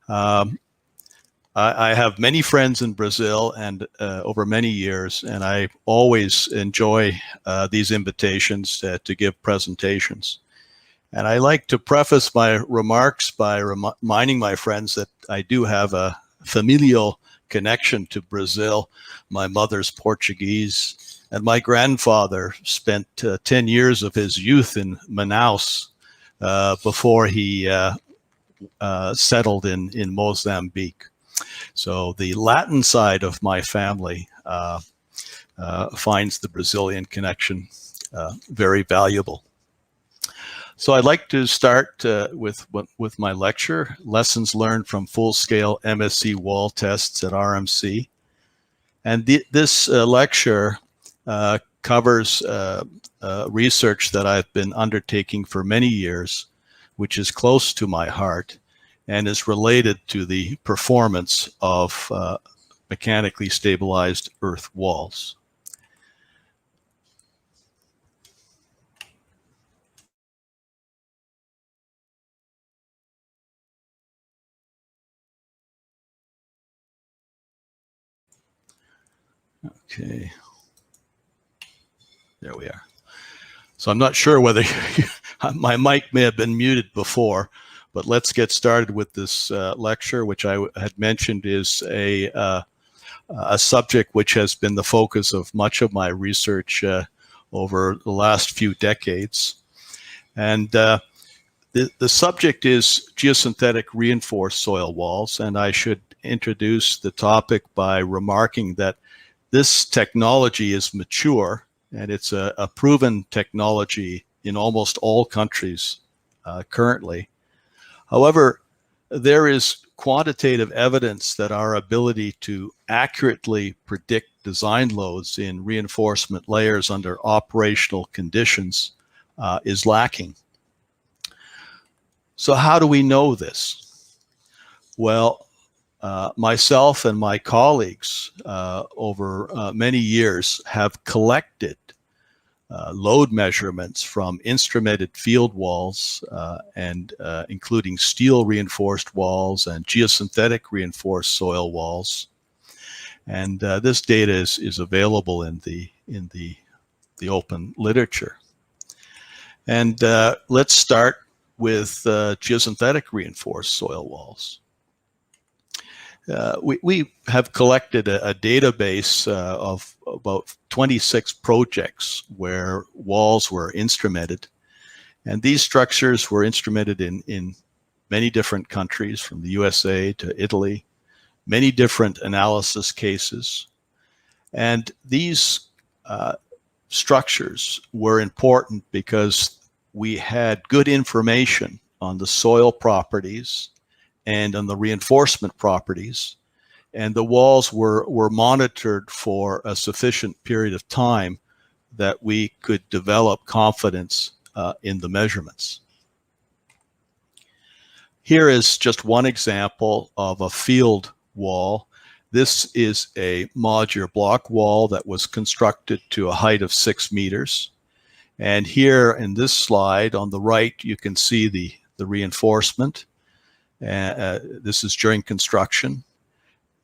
Um, I have many friends in Brazil and over many years, and I always enjoy these invitations to give presentations. And I like to preface my remarks by reminding my friends that I do have a familial connection to Brazil. My mother's Portuguese, and my grandfather spent 10 years of his youth in Manaus before he settled in Mozambique. So the Latin side of my family finds the Brazilian connection very valuable. So I'd like to start with my lecture, Lessons Learned from Full-Scale MSE Wall Tests at RMC. And this lecture covers research that I've been undertaking for many years, which is close to my heart and is related to the performance of mechanically stabilized earth walls. Okay, there we are. So I'm not sure whether my mic may have been muted before, but let's get started with this lecture, which I had mentioned is a subject which has been the focus of much of my research over the last few decades. And the subject is geosynthetic reinforced soil walls, and I should introduce the topic by remarking that this technology is mature, and it's a proven technology in almost all countries currently. However, there is quantitative evidence that our ability to accurately predict design loads in reinforcement layers under operational conditions is lacking. So how do we know this? Well, myself and my colleagues over many years have collected load measurements from instrumented field walls and including steel reinforced walls and geosynthetic reinforced soil walls. And this data is available in the open literature. And let's start with geosynthetic reinforced soil walls. We have collected a database of about 26 projects where walls were instrumented. And these structures were instrumented in many different countries, from the USA to Italy, many different analysis cases. And these structures were important because we had good information on the soil properties and on the reinforcement properties, and the walls were monitored for a sufficient period of time that we could develop confidence in the measurements. Here is just one example of a field wall. This is a modular block wall that was constructed to a height of 6 meters. And here in this slide on the right, you can see the reinforcement. This is during construction.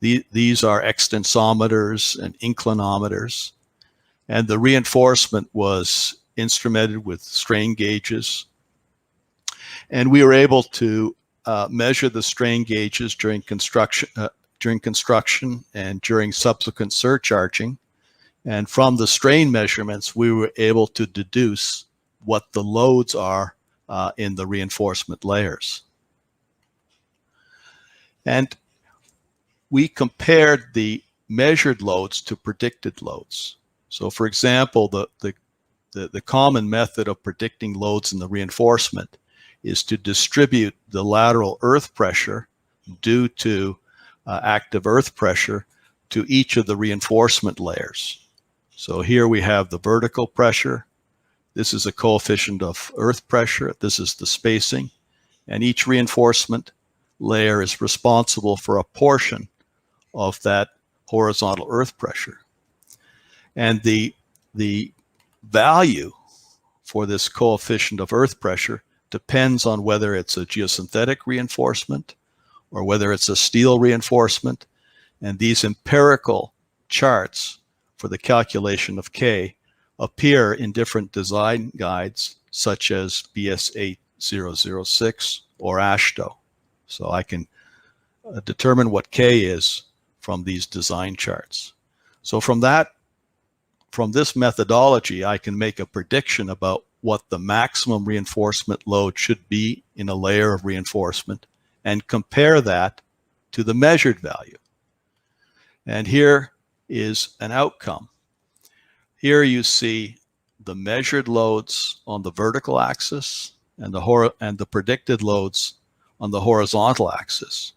These are extensometers and inclinometers. And the reinforcement was instrumented with strain gauges. And we were able to measure the strain gauges during construction and during subsequent surcharging. And from the strain measurements, we were able to deduce what the loads are in the reinforcement layers. And we compared the measured loads to predicted loads. So for example, the common method of predicting loads in the reinforcement is to distribute the lateral earth pressure due to active earth pressure to each of the reinforcement layers. So here we have the vertical pressure. This is a coefficient of earth pressure. This is the spacing. And each reinforcement layer is responsible for a portion of that horizontal earth pressure. And the value for this coefficient of earth pressure depends on whether it's a geosynthetic reinforcement or whether it's a steel reinforcement. And these empirical charts for the calculation of K appear in different design guides, such as BS 8006 or AASHTO. So I can determine what K is from these design charts. So from this methodology, I can make a prediction about what the maximum reinforcement load should be in a layer of reinforcement and compare that to the measured value. And here is an outcome. Here you see the measured loads on the vertical axis and the predicted loads on the horizontal axis.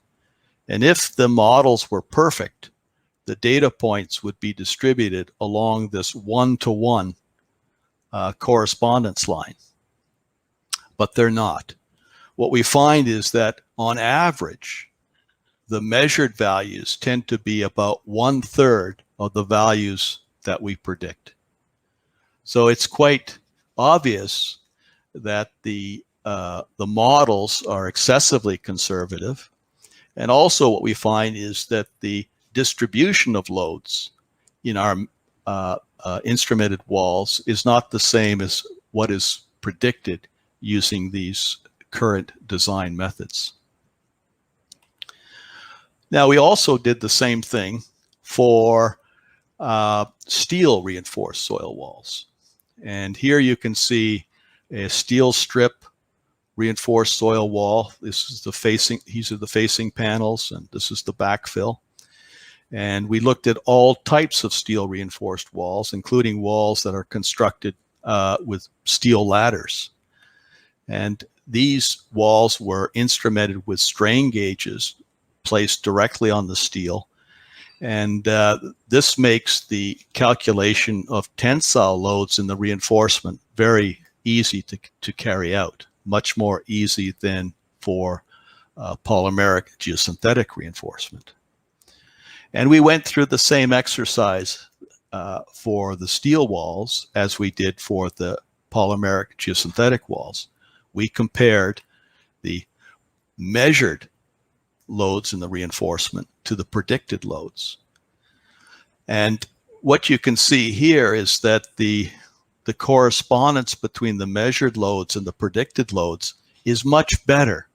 And if the models were perfect, the data points would be distributed along this one-to-one correspondence line. But they're not. What we find is that on average, the measured values tend to be about 1/3 of the values that we predict. So it's quite obvious that the models are excessively conservative. And also what we find is that the distribution of loads in our instrumented walls is not the same as what is predicted using these current design methods. Now, we also did the same thing for steel reinforced soil walls. And here you can see a steel strip reinforced soil wall. This is these are the facing panels, and this is the backfill. And we looked at all types of steel reinforced walls, including walls that are constructed with steel ladders. And these walls were instrumented with strain gauges placed directly on the steel. And this makes the calculation of tensile loads in the reinforcement very easy to carry out, much more easy than for polymeric geosynthetic reinforcement. And we went through the same exercise for the steel walls as we did for the polymeric geosynthetic walls. We compared the measured loads in the reinforcement to the predicted loads. And what you can see here is that the correspondence between the measured loads and the predicted loads is much better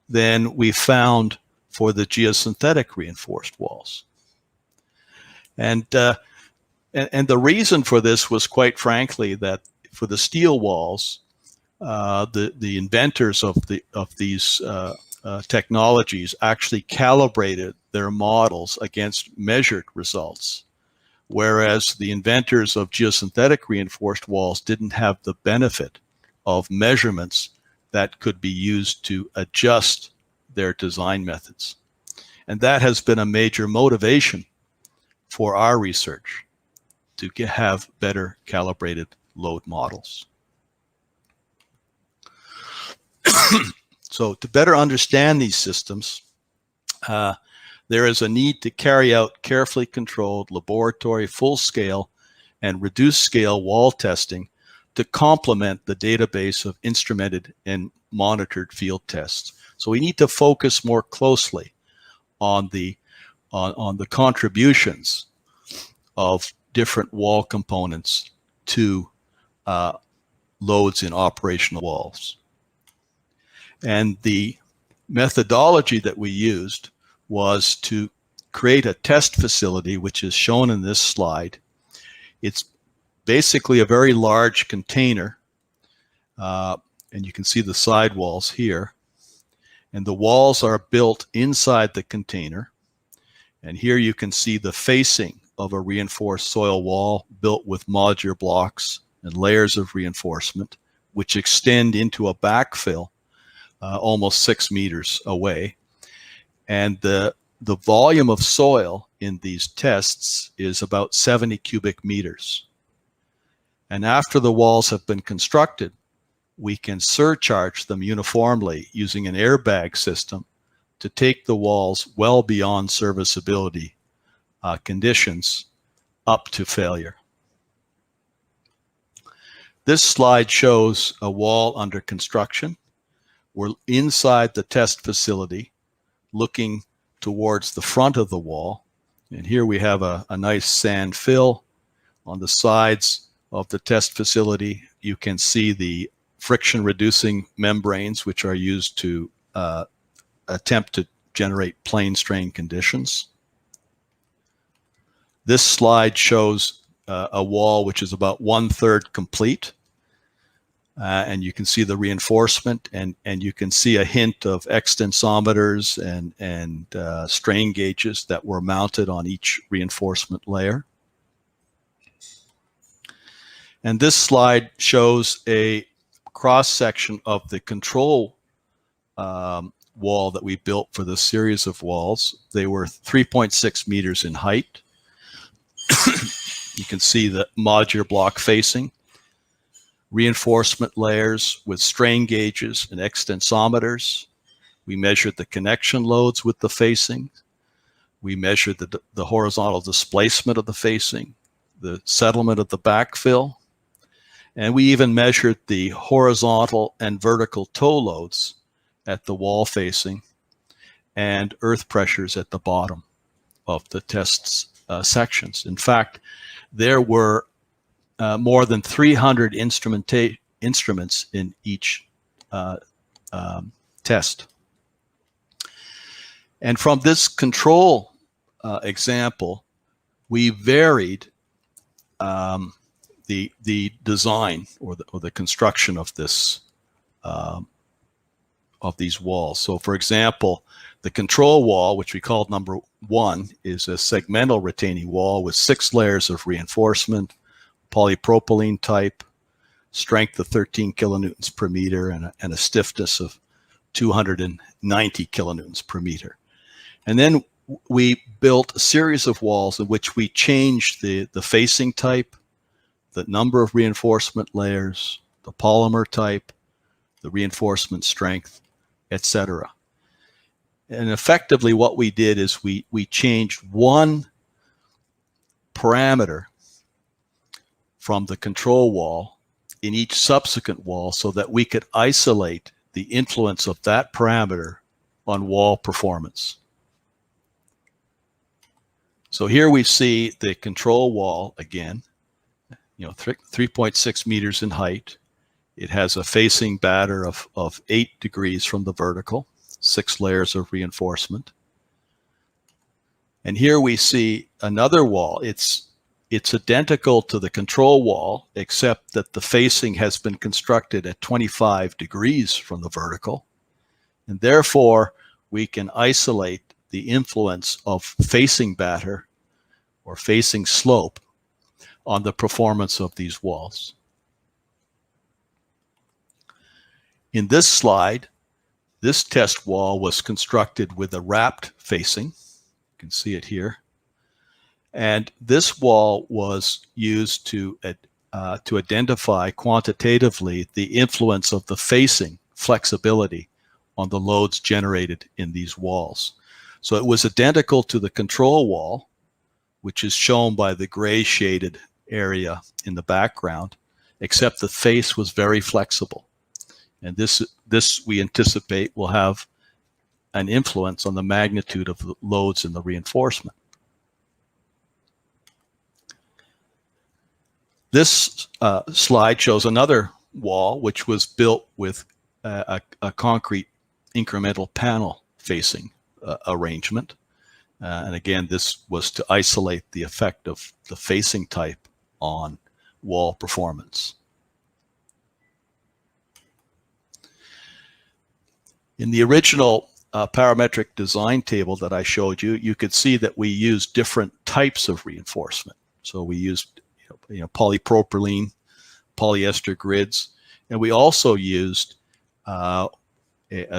than we found for the geosynthetic reinforced walls. And the reason for this was, quite frankly, that for the steel walls, the inventors of these technologies actually calibrated their models against measured results, whereas the inventors of geosynthetic reinforced walls didn't have the benefit of measurements that could be used to adjust their design methods. And that has been a major motivation for our research, to have better calibrated load models. So to better understand these systems, there is a need to carry out carefully controlled laboratory full-scale and reduced-scale wall testing to complement the database of instrumented and monitored field tests. So we need to focus more closely on the contributions of different wall components to loads in operational walls. And the methodology that we used was to create a test facility, which is shown in this slide. It's basically a very large container, and you can see the side walls here. And the walls are built inside the container. And here you can see the facing of a reinforced soil wall built with modular blocks and layers of reinforcement, which extend into a backfill almost 6 meters away. And the volume of soil in these tests is about 70 cubic meters. And after the walls have been constructed, we can surcharge them uniformly using an airbag system to take the walls well beyond serviceability conditions up to failure. This slide shows a wall under construction. We're inside the test facility looking towards the front of the wall. And here we have a nice sand fill. On the sides of the test facility, you can see the friction reducing membranes, which are used to attempt to generate plane strain conditions. This slide shows a wall which is about 1/3 complete. And you can see the reinforcement, and you can see a hint of extensometers and strain gauges that were mounted on each reinforcement layer. And this slide shows a cross-section of the control wall that we built for this series of walls. They were 3.6 meters in height. You can see the modular block facing, reinforcement layers with strain gauges and extensometers. We measured the connection loads with the facing. We measured the horizontal displacement of the facing, the settlement of the backfill, and we even measured the horizontal and vertical toe loads at the wall facing and earth pressures at the bottom of the test sections. In fact, there were more than 300 instruments in each test. And from this control example, we varied the design or the construction of this of these walls. So, for example, the control wall, which we called number 1, is a segmental retaining wall with 6 layers of reinforcement, polypropylene type, strength of 13 kilonewtons per meter, and a stiffness of 290 kilonewtons per meter. And then we built a series of walls in which we changed the facing type, the number of reinforcement layers, the polymer type, the reinforcement strength, etc. And effectively what we did is we changed one parameter from the control wall in each subsequent wall so that we could isolate the influence of that parameter on wall performance. So here we see the control wall again, 3.6 meters in height. It has a facing batter of 8 degrees from the vertical, 6 layers of reinforcement. And here we see another wall. It's identical to the control wall, except that the facing has been constructed at 25 degrees from the vertical. And therefore, we can isolate the influence of facing batter or facing slope on the performance of these walls. In this slide, this test wall was constructed with a wrapped facing. You can see it here. And this wall was used to identify quantitatively the influence of the facing flexibility on the loads generated in these walls. So it was identical to the control wall, which is shown by the gray shaded area in the background, except the face was very flexible. And this we anticipate will have an influence on the magnitude of the loads in the reinforcement. This slide shows another wall which was built with a concrete incremental panel facing arrangement. And again, this was to isolate the effect of the facing type on wall performance. In the original parametric design table that I showed you, you could see that we used different types of reinforcement. So we used polypropylene, polyester grids, and we also used a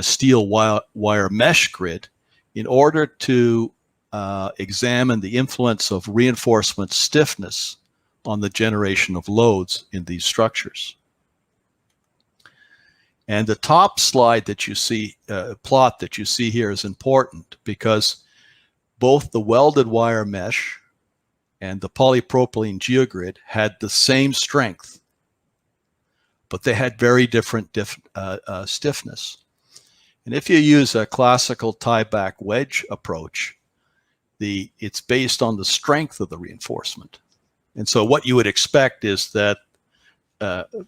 steel wire mesh grid in order to examine the influence of reinforcement stiffness on the generation of loads in these structures. And the top slide that you see, plot that you see here is important because both the welded wire mesh and the polypropylene geogrid had the same strength, but they had very different stiffness. And if you use a classical tie-back wedge approach, it's based on the strength of the reinforcement. And so what you would expect is that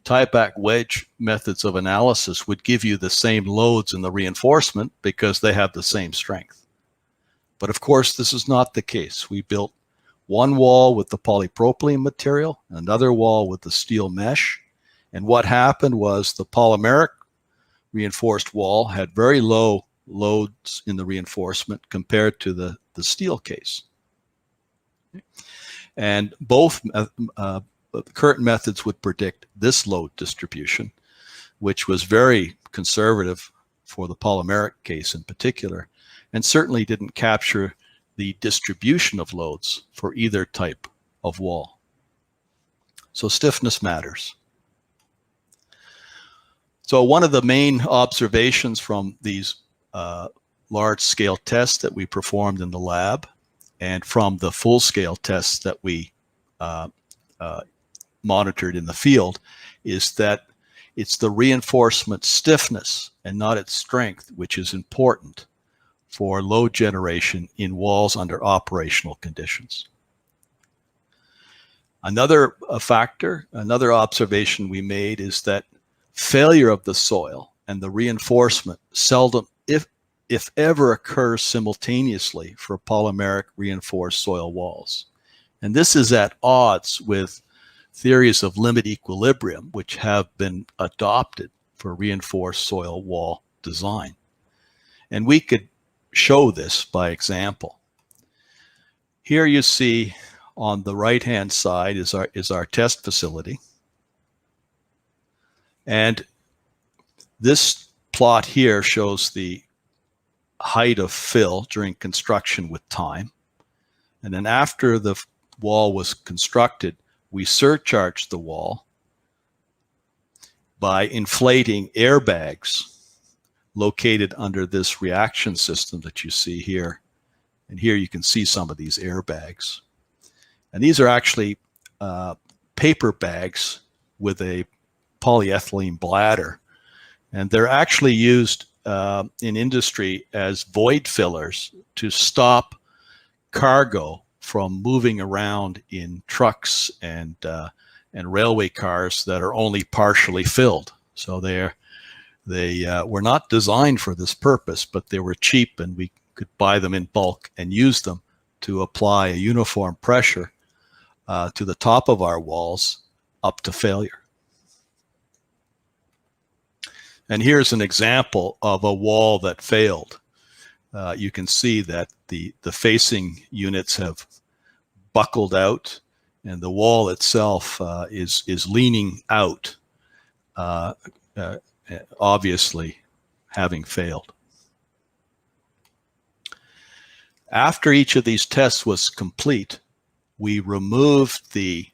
tie-back wedge methods of analysis would give you the same loads in the reinforcement because they have the same strength. But of course, this is not the case. We built one wall with the polypropylene material, another wall with the steel mesh. And what happened was the polymeric reinforced wall had very low loads in the reinforcement compared to the steel case. And both current methods would predict this load distribution, which was very conservative for the polymeric case in particular, and certainly didn't capture the distribution of loads for either type of wall. So stiffness matters. So one of the main observations from these large-scale tests that we performed in the lab and from the full-scale tests that we monitored in the field is that it's the reinforcement stiffness and not its strength which is important for load generation in walls under operational conditions. Another factor, another observation we made is that failure of the soil and the reinforcement seldom, if ever, occurs simultaneously for polymeric reinforced soil walls. And this is at odds with theories of limit equilibrium, which have been adopted for reinforced soil wall design. And we could show this by example. Here you see on the right-hand side is our test facility. And this plot here shows the height of fill during construction with time. And then after the wall was constructed, we surcharged the wall by inflating airbags located under this reaction system that you see here. And here you can see some of these airbags. And these are actually paper bags with a polyethylene bladder. And they're actually used in industry as void fillers to stop cargo from moving around in trucks and railway cars that are only partially filled. So they were not designed for this purpose, but they were cheap and we could buy them in bulk and use them to apply a uniform pressure to the top of our walls up to failure. And here's an example of a wall that failed. You can see that the facing units have buckled out and the wall itself is leaning out, obviously having failed. After each of these tests was complete, we removed the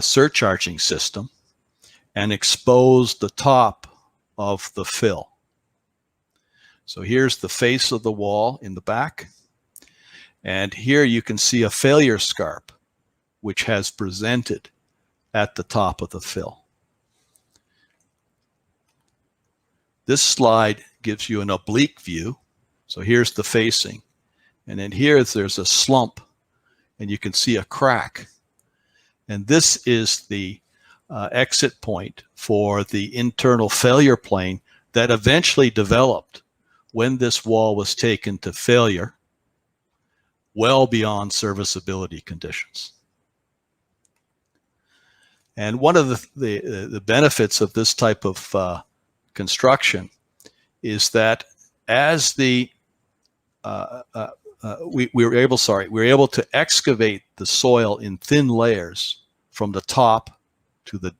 surcharging system and exposed the top of the fill. So here's the face of the wall in the back. And here you can see a failure scarp, which has presented at the top of the fill. This slide gives you an oblique view. So here's the facing. And then here there's a slump, and you can see a crack. And this is the exit point for the internal failure plane that eventually developed when this wall was taken to failure well beyond serviceability conditions. And one of the benefits of this type of construction is that as we were able to excavate the soil in thin layers from the top to the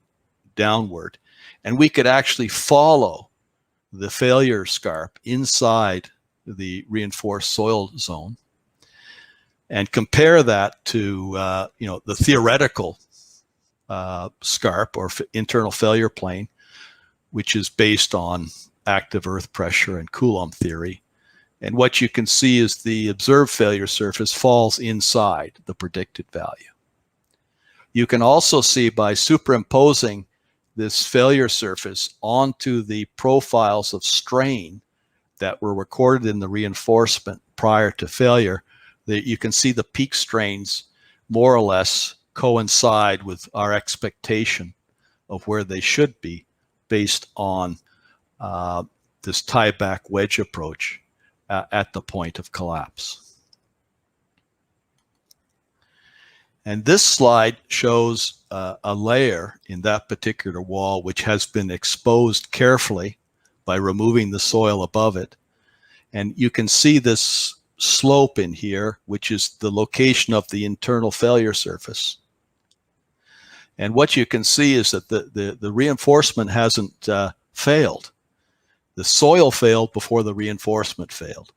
downward, and we could actually follow the failure scarp inside the reinforced soil zone and compare that to the theoretical scarp or internal failure plane, which is based on active earth pressure and Coulomb theory. And what you can see is the observed failure surface falls inside the predicted value. You can also see by superimposing this failure surface onto the profiles of strain that were recorded in the reinforcement prior to failure, that you can see the peak strains more or less coincide with our expectation of where they should be based on this tieback wedge approach at the point of collapse. And this slide shows a layer in that particular wall which has been exposed carefully by removing the soil above it. And you can see this slope in here, which is the location of the internal failure surface. And what you can see is that the reinforcement hasn't failed. The soil failed before the reinforcement failed.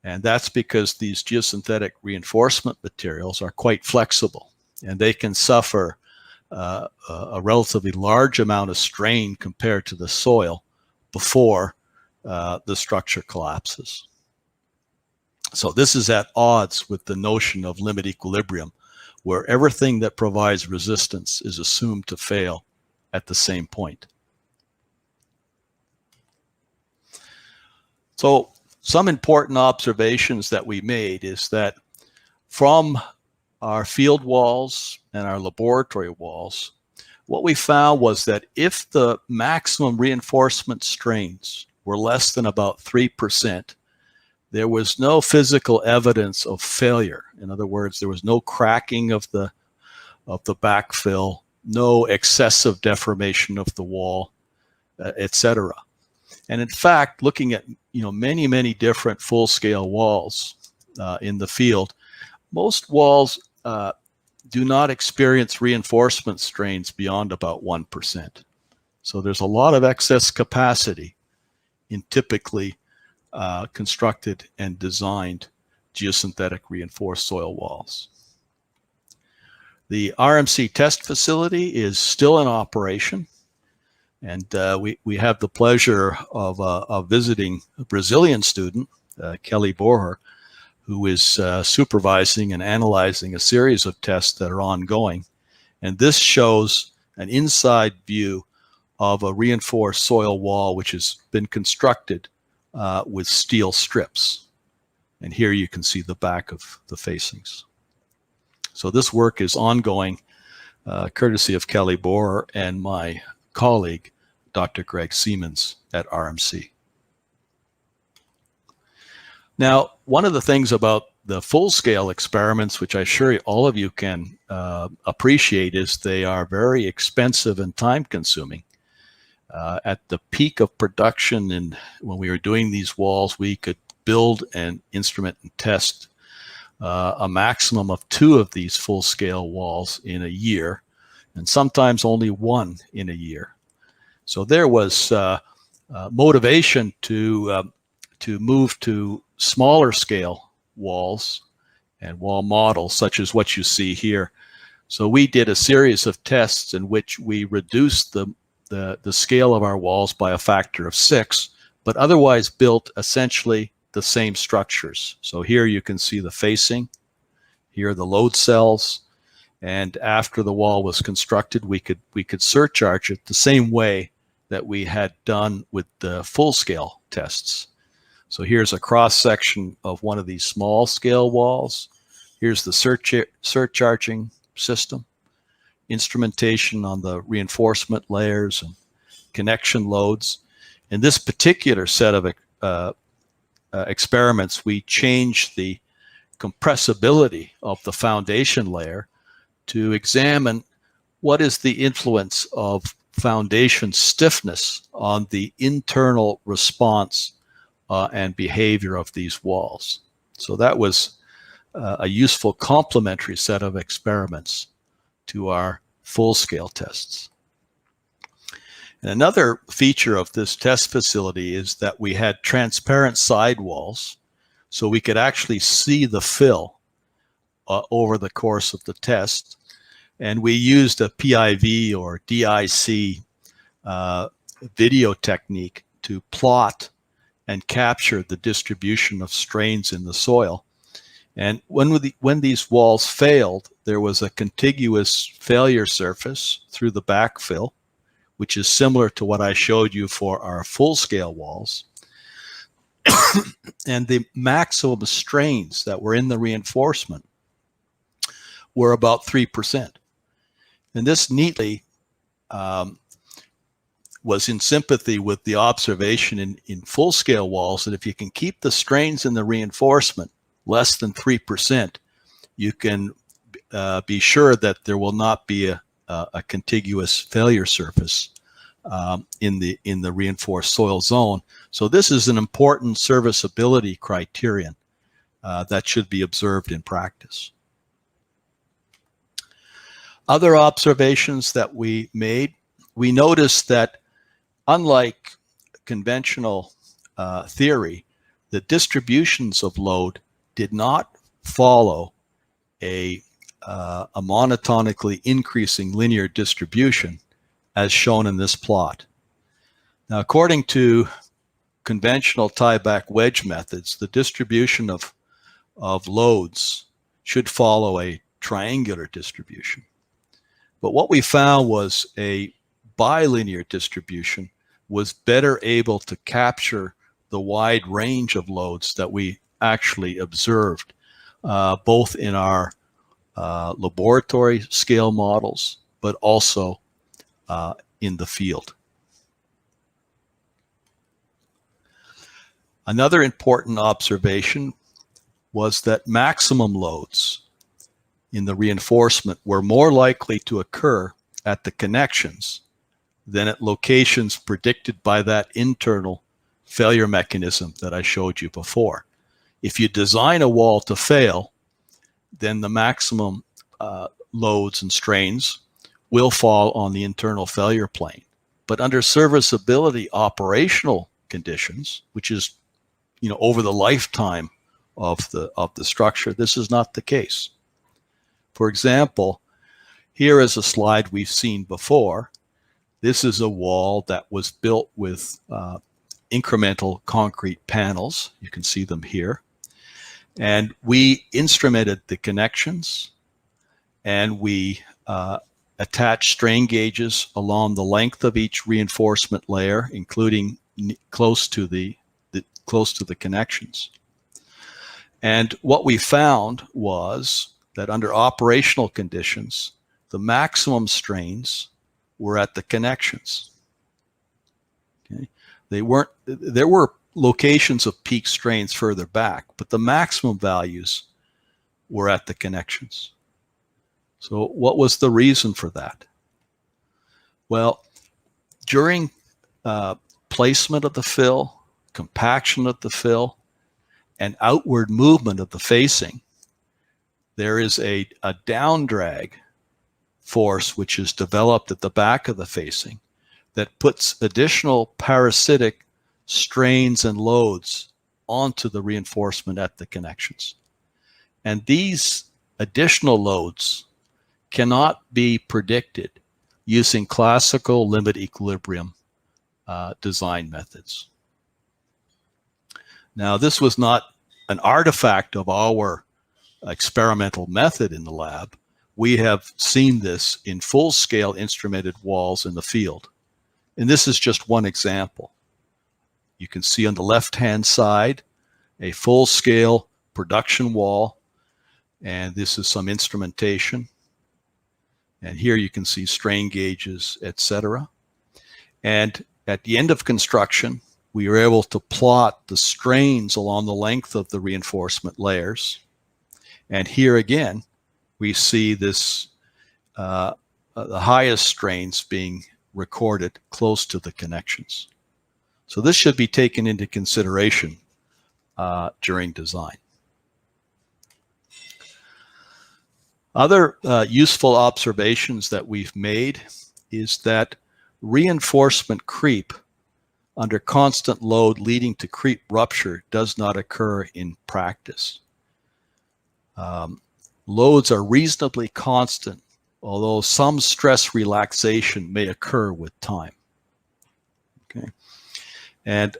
And that's because these geosynthetic reinforcement materials are quite flexible, and they can suffer a relatively large amount of strain compared to the soil before the structure collapses. So this is at odds with the notion of limit equilibrium, where everything that provides resistance is assumed to fail at the same point. So some important observations that we made is that from our field walls and our laboratory walls, what we found was that if the maximum reinforcement strains were less than about 3%, there was no physical evidence of failure. In other words, there was no cracking of the backfill, no excessive deformation of the wall, etc. And in fact, looking at many different full-scale walls in the field, most walls do not experience reinforcement strains beyond about 1%. So there's a lot of excess capacity in typically constructed and designed geosynthetic reinforced soil walls. The RMC test facility is still in operation, and we have the pleasure of visiting a Brazilian student, Kelly Borger, who is supervising and analyzing a series of tests that are ongoing. And this shows an inside view of a reinforced soil wall which has been constructed with steel strips. And here you can see the back of the facings. So this work is ongoing, courtesy of Kelly Borger and my colleague, Dr. Greg Siemens at RMC. Now, one of the things about the full-scale experiments, which I'm sure all of you can appreciate, is they are very expensive and time-consuming. At the peak of production, and when we were doing these walls, we could build and instrument and test a maximum of 2 of these full-scale walls in a year, and sometimes only 1 in a year. So there was motivation to move to smaller scale walls and wall models, such as what you see here. So we did a series of tests in which we reduced the scale of our walls by a factor of 6, but otherwise built essentially the same structures. So here you can see the facing, here are the load cells, and after the wall was constructed, we could surcharge it the same way that we had done with the full-scale tests. So here's a cross-section of one of these small-scale walls. Here's the surcharging system, instrumentation on the reinforcement layers and connection loads. In this particular set of experiments, we changed the compressibility of the foundation layer to examine what is the influence of foundation stiffness on the internal response and behavior of these walls. So that was a useful complementary set of experiments to our full-scale tests. And another feature of this test facility is that we had transparent sidewalls, so we could actually see the fill over the course of the test. And we used a PIV or DIC video technique to plot and capture the distribution of strains in the soil. And when these walls failed, there was a contiguous failure surface through the backfill, which is similar to what I showed you for our full-scale walls. And the maximum strains that were in the reinforcement were about 3%. And this neatly was in sympathy with the observation in full-scale walls that if you can keep the strains in the reinforcement less than 3%, you can be sure that there will not be a contiguous failure surface in the reinforced soil zone. So this is an important serviceability criterion that should be observed in practice. Other observations that we made, we noticed that unlike conventional theory, the distributions of load did not follow a monotonically increasing linear distribution as shown in this plot. Now, according to conventional tieback wedge methods, the distribution of loads should follow a triangular distribution. But what we found was a bilinear distribution was better able to capture the wide range of loads that we actually observed, both in our laboratory scale models, but also in the field. Another important observation was that maximum loads in the reinforcement were more likely to occur at the connections than at locations predicted by that internal failure mechanism that I showed you before. If you design a wall to fail, then the maximum loads and strains will fall on the internal failure plane. But under serviceability operational conditions, which is over the lifetime of the structure, this is not the case. For example, here is a slide we've seen before. This is a wall that was built with incremental concrete panels. You can see them here. And we instrumented the connections, and we attached strain gauges along the length of each reinforcement layer, including close to the connections. And what we found was that under operational conditions, the maximum strains were at the connections. Okay? There were locations of peak strains further back, but the maximum values were at the connections. So what was the reason for that? Well, during placement of the fill, compaction of the fill, and outward movement of the facing, there is a down drag force which is developed at the back of the facing that puts additional parasitic strains and loads onto the reinforcement at the connections. And these additional loads cannot be predicted using classical limit equilibrium design methods. Now, this was not an artifact of our experimental method in the lab. We have seen this in full-scale instrumented walls in the field. And this is just one example. You can see on the left-hand side a full-scale production wall, and this is some instrumentation. And here you can see strain gauges, etc. And at the end of construction, we were able to plot the strains along the length of the reinforcement layers. And here again, we see this, the highest strains being recorded close to the connections. So this should be taken into consideration during design. Other useful observations that we've made is that reinforcement creep under constant load leading to creep rupture does not occur in practice. Loads are reasonably constant, although some stress relaxation may occur with time. Okay. And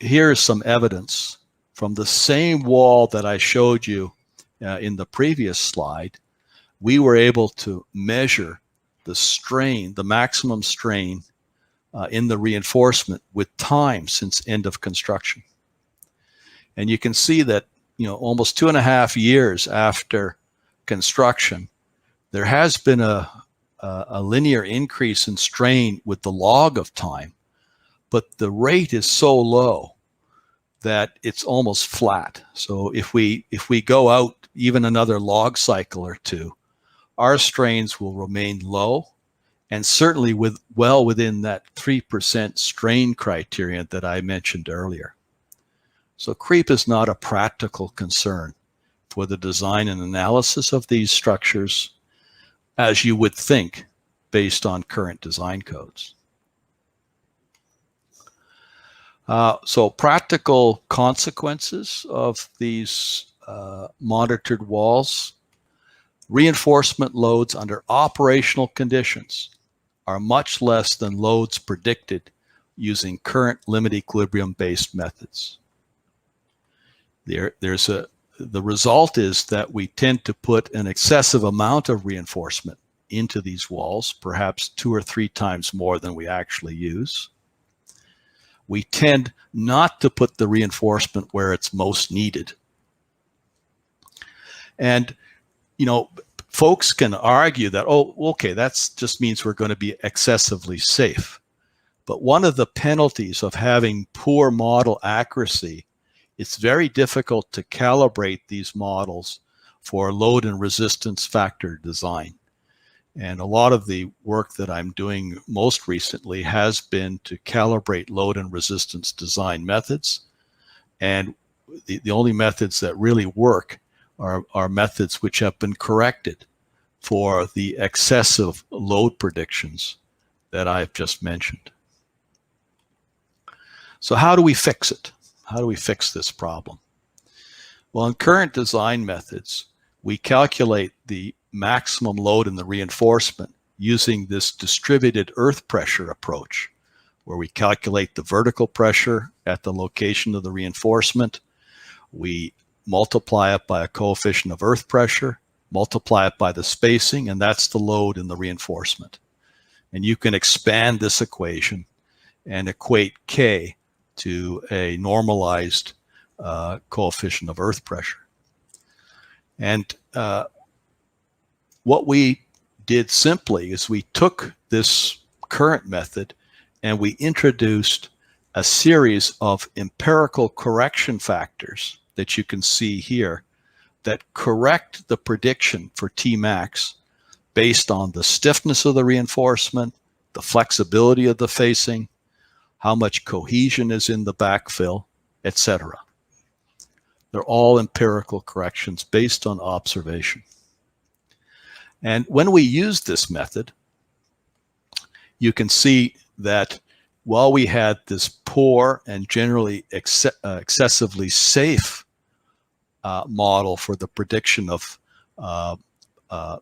here's some evidence from the same wall that I showed you in the previous slide. We were able to measure the strain, the maximum strain in the reinforcement with time since end of construction. And you can see that, almost 2.5 years after construction, there has been a linear increase in strain with the log of time, but the rate is so low that it's almost flat. So if we go out even another log cycle or two, our strains will remain low, and certainly well within that 3% strain criterion that I mentioned earlier. So creep is not a practical concern for the design and analysis of these structures, as you would think based on current design codes. So practical consequences of these monitored walls: reinforcement loads under operational conditions are much less than loads predicted using current limit equilibrium-based methods. The result is that we tend to put an excessive amount of reinforcement into these walls, perhaps 2 or 3 times more than we actually use. We tend not to put the reinforcement where it's most needed. And, folks can argue that, oh, okay, that just means we're going to be excessively safe. But one of the penalties of having poor model accuracy, it's very difficult to calibrate these models for load and resistance factor design. And a lot of the work that I'm doing most recently has been to calibrate load and resistance design methods. And the only methods that really work are methods which have been corrected for the excessive load predictions that I've just mentioned. So how do we fix it? How do we fix this problem? Well, in current design methods, we calculate the maximum load in the reinforcement using this distributed earth pressure approach, where we calculate the vertical pressure at the location of the reinforcement. We multiply it by a coefficient of earth pressure, multiply it by the spacing, and that's the load in the reinforcement. And you can expand this equation and equate K to a normalized coefficient of earth pressure. And what we did simply is we took this current method and we introduced a series of empirical correction factors that you can see here that correct the prediction for Tmax based on the stiffness of the reinforcement, the flexibility of the facing, how much cohesion is in the backfill, etc. They're all empirical corrections based on observation. And when we use this method, you can see that while we had this poor and generally excessively safe model for the prediction of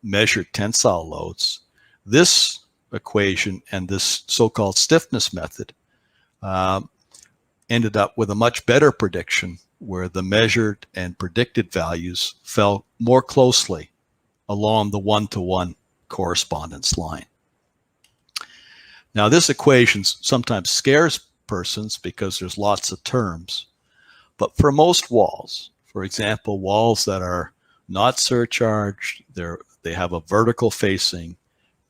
measured tensile loads, this equation and this so-called stiffness method ended up with a much better prediction where the measured and predicted values fell more closely along the one-to-one correspondence line. Now, this equation sometimes scares persons because there's lots of terms, but for most walls, for example, walls that are not surcharged, they have a vertical facing,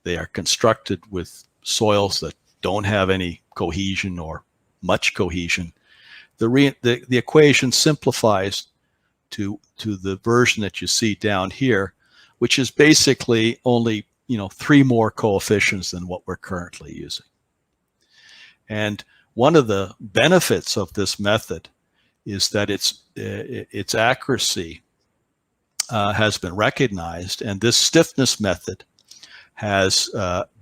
they are constructed with soils that don't have any cohesion or much cohesion, the equation simplifies to the version that you see down here, which is basically only 3 more coefficients than what we're currently using. And one of the benefits of this method is that its accuracy has been recognized, and this stiffness method has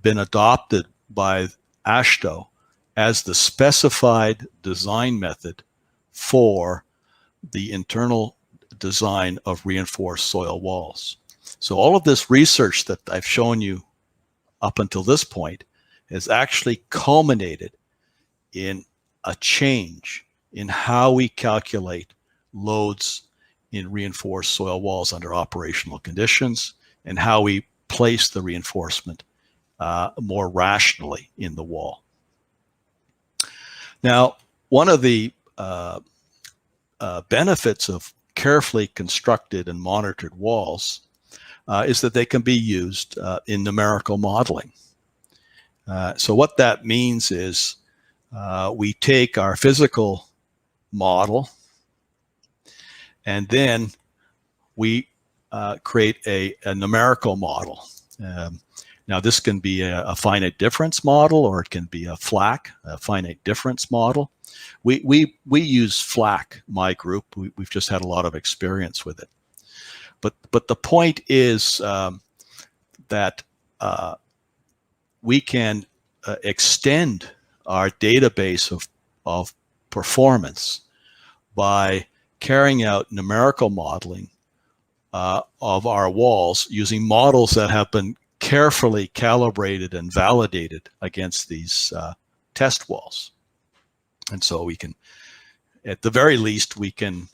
been adopted by AASHTO as the specified design method for the internal design of reinforced soil walls. So all of this research that I've shown you up until this point has actually culminated in a change in how we calculate loads in reinforced soil walls under operational conditions and how we place the reinforcement more rationally in the wall. Now, one of the benefits of carefully constructed and monitored walls is that they can be used in numerical modeling. So what that means is we take our physical model and then we create a numerical model. Now this can be a finite difference model, or it can be a FLAC, a finite difference model. We use FLAC, my group. We've just had a lot of experience with it. But the point is that we can extend our database of performance by carrying out numerical modeling of our walls using models that have been carefully calibrated and validated against these test walls. And so we can, at the very least, we can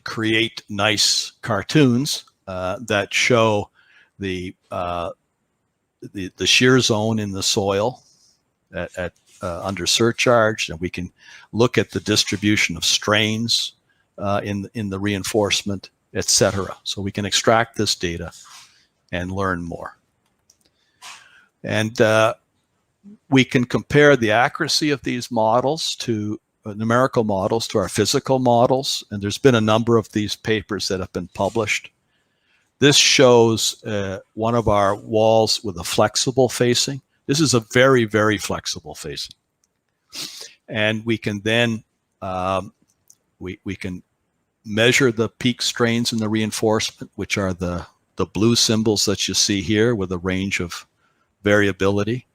create nice cartoons that show the shear zone in the soil at under surcharge, and we can look at the distribution of strains in the reinforcement, etc. So we can extract this data and learn more. And we can compare the accuracy of these models to numerical models to our physical models. And there's been a number of these papers that have been published. This shows one of our walls with a flexible facing. This is a very, very flexible facing. And we can then, we can measure the peak strains in the reinforcement, which are the blue symbols that you see here with a range of variability.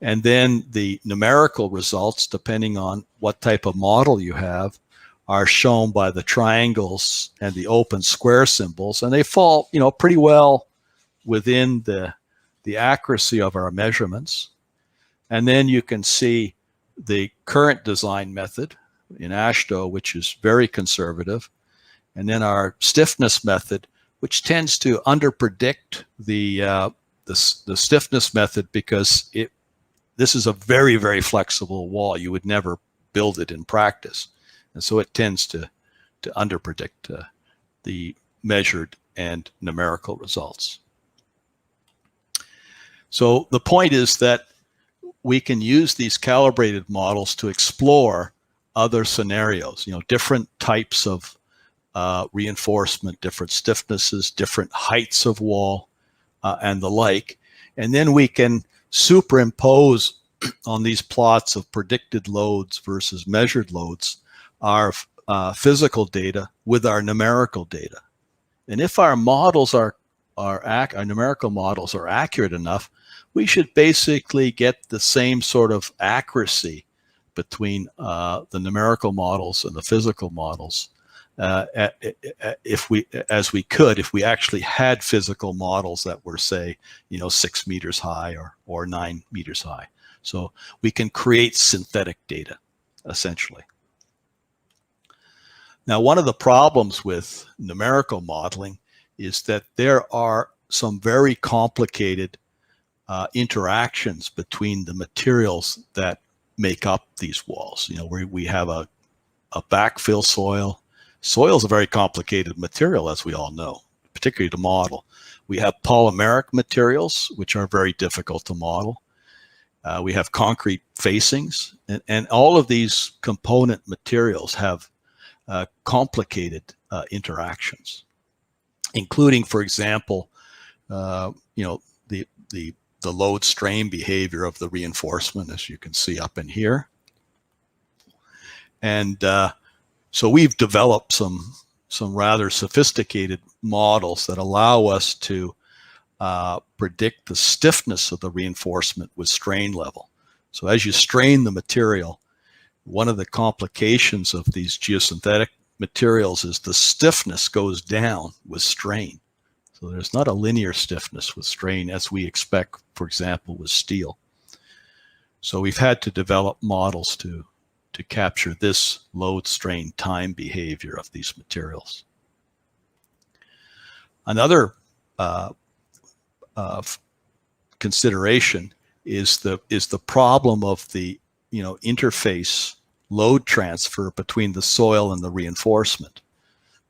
And then the numerical results, depending on what type of model you have, are shown by the triangles and the open square symbols, and they fall, pretty well within the accuracy of our measurements. And then you can see the current design method in AASHTO, which is very conservative, and then our stiffness method, which tends to underpredict the stiffness method because this is a very, very flexible wall. You would never build it in practice. And so it tends to underpredict the measured and numerical results. So the point is that we can use these calibrated models to explore other scenarios, different types of reinforcement, different stiffnesses, different heights of wall, and the like. And then we can superimpose on these plots of predicted loads versus measured loads our physical data with our numerical data. And if our models our numerical models are accurate enough, we should basically get the same sort of accuracy between the numerical models and the physical models if we actually had physical models that were, say, 6 meters high or 9 meters high. So we can create synthetic data, essentially. Now, one of the problems with numerical modeling is that there are some very complicated interactions between the materials that make up these walls. We have a backfill soil. Soil is a very complicated material, as we all know, particularly to model. We have polymeric materials, which are very difficult to model. We have concrete facings, and all of these component materials have complicated interactions, including, for example, the load strain behavior of the reinforcement, as you can see up in here. And so we've developed some rather sophisticated models that allow us to predict the stiffness of the reinforcement with strain level. So as you strain the material, one of the complications of these geosynthetic materials is the stiffness goes down with strain. So there's not a linear stiffness with strain as we expect, for example, with steel. So we've had to develop models to capture this load strain time behavior of these materials. Another consideration is the problem of the interface load transfer between the soil and the reinforcement,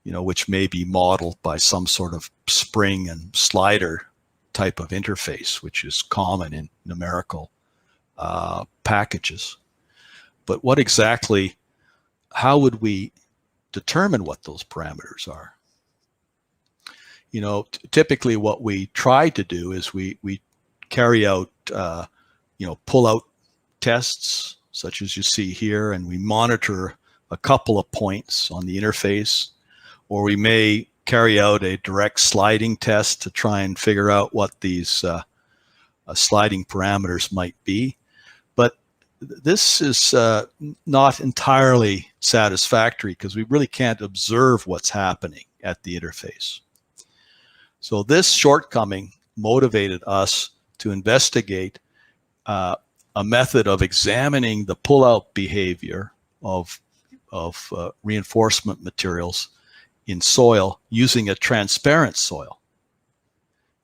which may be modeled by some sort of spring and slider type of interface, which is common in numerical packages. But how would we determine what those parameters are? Typically what we try to do is we carry out, pull-out tests, such as you see here, and we monitor a couple of points on the interface, or we may carry out a direct sliding test to try and figure out what these sliding parameters might be. But this is not entirely satisfactory because we really can't observe what's happening at the interface. So this shortcoming motivated us to investigate a method of examining the pull-out behavior of reinforcement materials in soil using a transparent soil.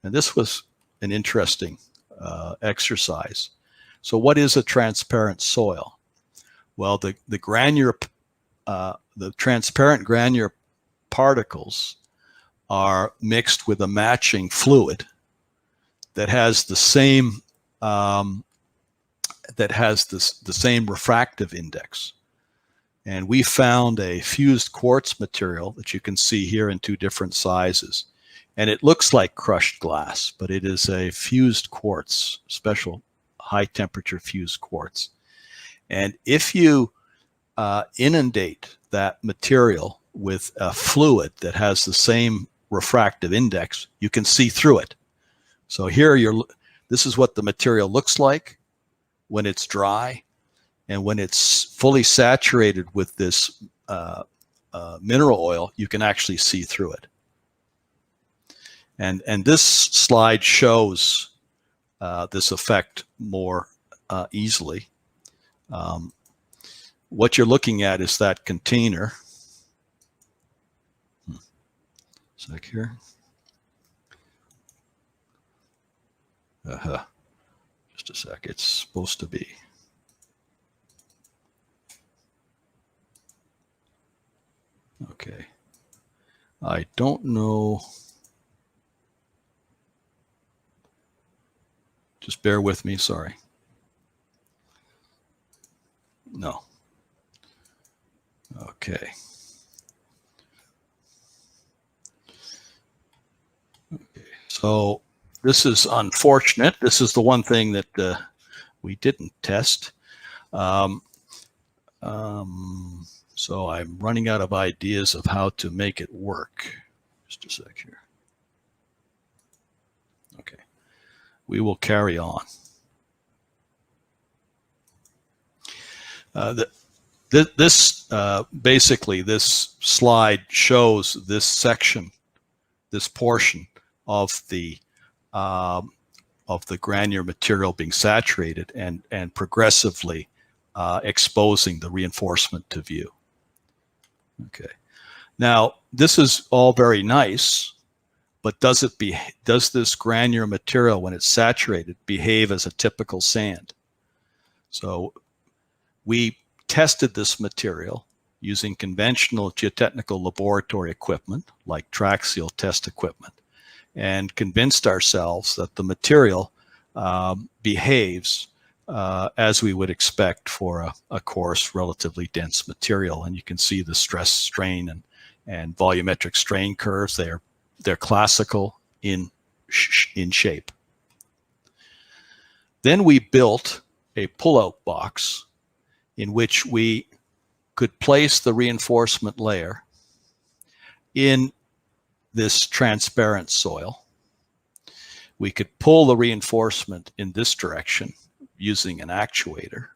And this was an interesting exercise. So what is a transparent soil? Well, the transparent granular particles are mixed with a matching fluid that has the same refractive index. And we found a fused quartz material that you can see here in two different sizes. And it looks like crushed glass, but it is a fused quartz, special high temperature fused quartz. And if you inundate that material with a fluid that has the same refractive index, you can see through it. So here this is what the material looks like when it's dry, and when it's fully saturated with this mineral oil, you can actually see through it. And this slide shows this effect more easily. What you're looking at is that container. Sec here. Just a sec. It's supposed to be. Okay. I don't know. Just bear with me. Sorry. No. Okay. So this is unfortunate. This is the one thing that we didn't test. So I'm running out of ideas of how to make it work. Just a sec here. Okay. We will carry on. Basically, this slide shows this section, this portion of the granular material being saturated and progressively exposing the reinforcement to view. Okay. Now, this is all very nice, but does this granular material, when it's saturated, behave as a typical sand? So we tested this material using conventional geotechnical laboratory equipment like Traxial test equipment, and convinced ourselves that the material behaves as we would expect for a coarse, relatively dense material. And you can see the stress strain and volumetric strain curves. They're classical in shape. Then we built a pull-out box in which we could place the reinforcement layer in this transparent soil. We could pull the reinforcement in this direction using an actuator.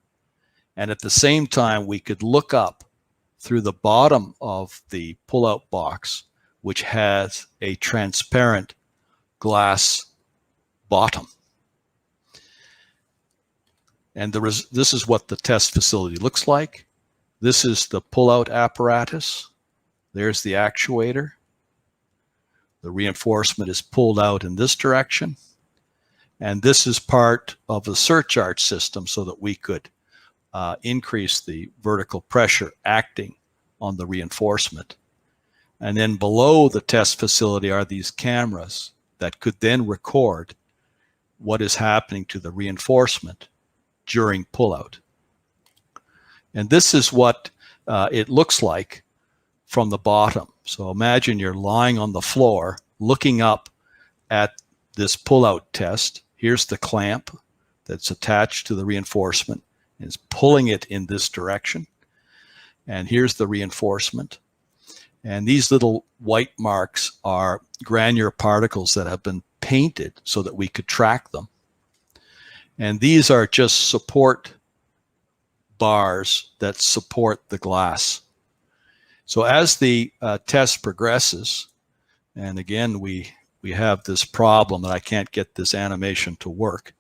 And at the same time, we could look up through the bottom of the pull-out box, which has a transparent glass bottom. And this is what the test facility looks like. This is the pull-out apparatus. There's the actuator. The reinforcement is pulled out in this direction. And this is part of the surcharge system so that we could increase the vertical pressure acting on the reinforcement. And then below the test facility are these cameras that could then record what is happening to the reinforcement during pullout. And this is what it looks like from the bottom. So imagine you're lying on the floor looking up at this pullout test. Here's the clamp that's attached to the reinforcement. It's pulling it in this direction. And here's the reinforcement. And these little white marks are granular particles that have been painted so that we could track them. And these are just support bars that support the glass. So as the test progresses, and again, we have this problem that I can't get this animation to work.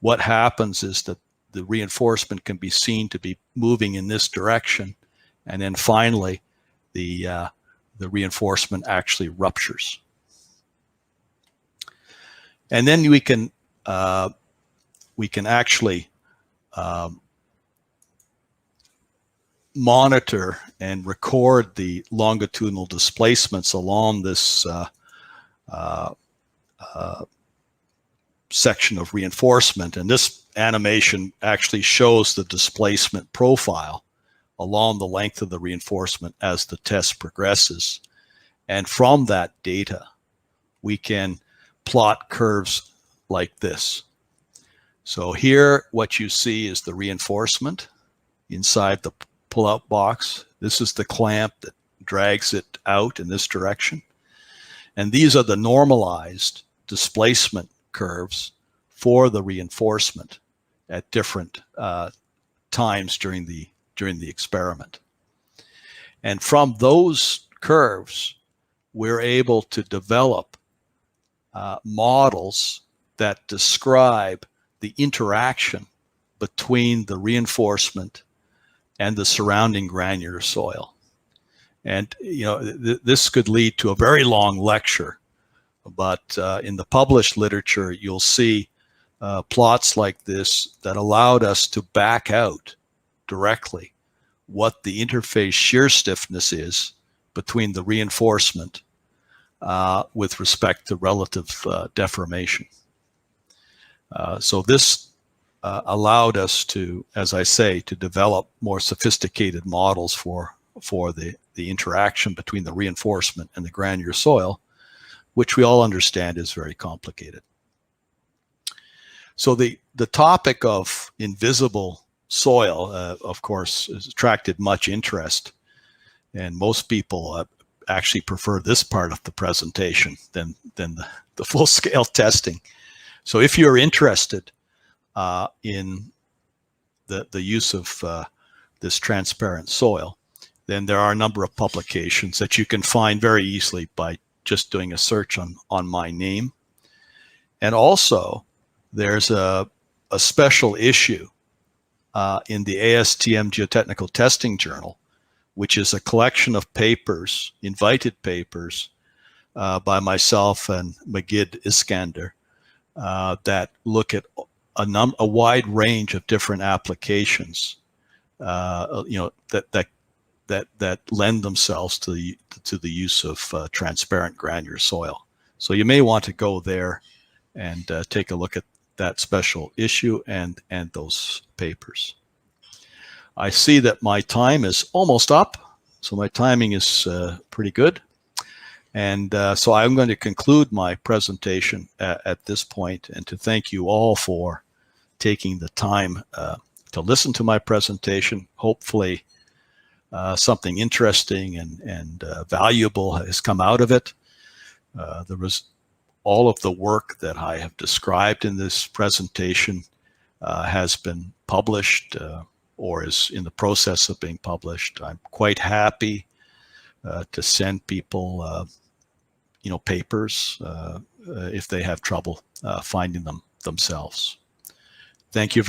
What happens is that the reinforcement can be seen to be moving in this direction, and then finally the reinforcement actually ruptures. And then we can actually monitor and record the longitudinal displacements along this section of reinforcement. And this animation actually shows the displacement profile along the length of the reinforcement as the test progresses. And from that data, we can plot curves like this. So here, what you see is the reinforcement inside the pull-out box. This is the clamp that drags it out in this direction. And these are the normalized displacement curves for the reinforcement at different times during the experiment. And from those curves, we're able to develop models that describe the interaction between the reinforcement and the surrounding granular soil. And this could lead to a very long lecture, but in the published literature, you'll see plots like this that allowed us to back out directly what the interface shear stiffness is between the reinforcement with respect to relative deformation. So this allowed us to, as I say, to develop more sophisticated models for the interaction between the reinforcement and the granular soil, which we all understand is very complicated. So the topic of invisible soil, of course, has attracted much interest, and most people actually prefer this part of the presentation than the full-scale testing. So if you're interested in the use of this transparent soil, then there are a number of publications that you can find very easily by just doing a search on my name. And also, there's a special issue in the ASTM Geotechnical Testing Journal, which is a collection of papers, invited papers, by myself and Magid Iskander, that look at a wide range of different applications, that lend themselves to the use of transparent granular soil. So you may want to go there and take a look at that special issue and those papers. I see that my time is almost up, so my timing is pretty good. And so I'm going to conclude my presentation at this point, and to thank you all for taking the time to listen to my presentation. Hopefully something interesting and valuable has come out of it. There was all of the work that I have described in this presentation has been published or is in the process of being published. I'm quite happy to send people papers if they have trouble finding them themselves. Thank you very much.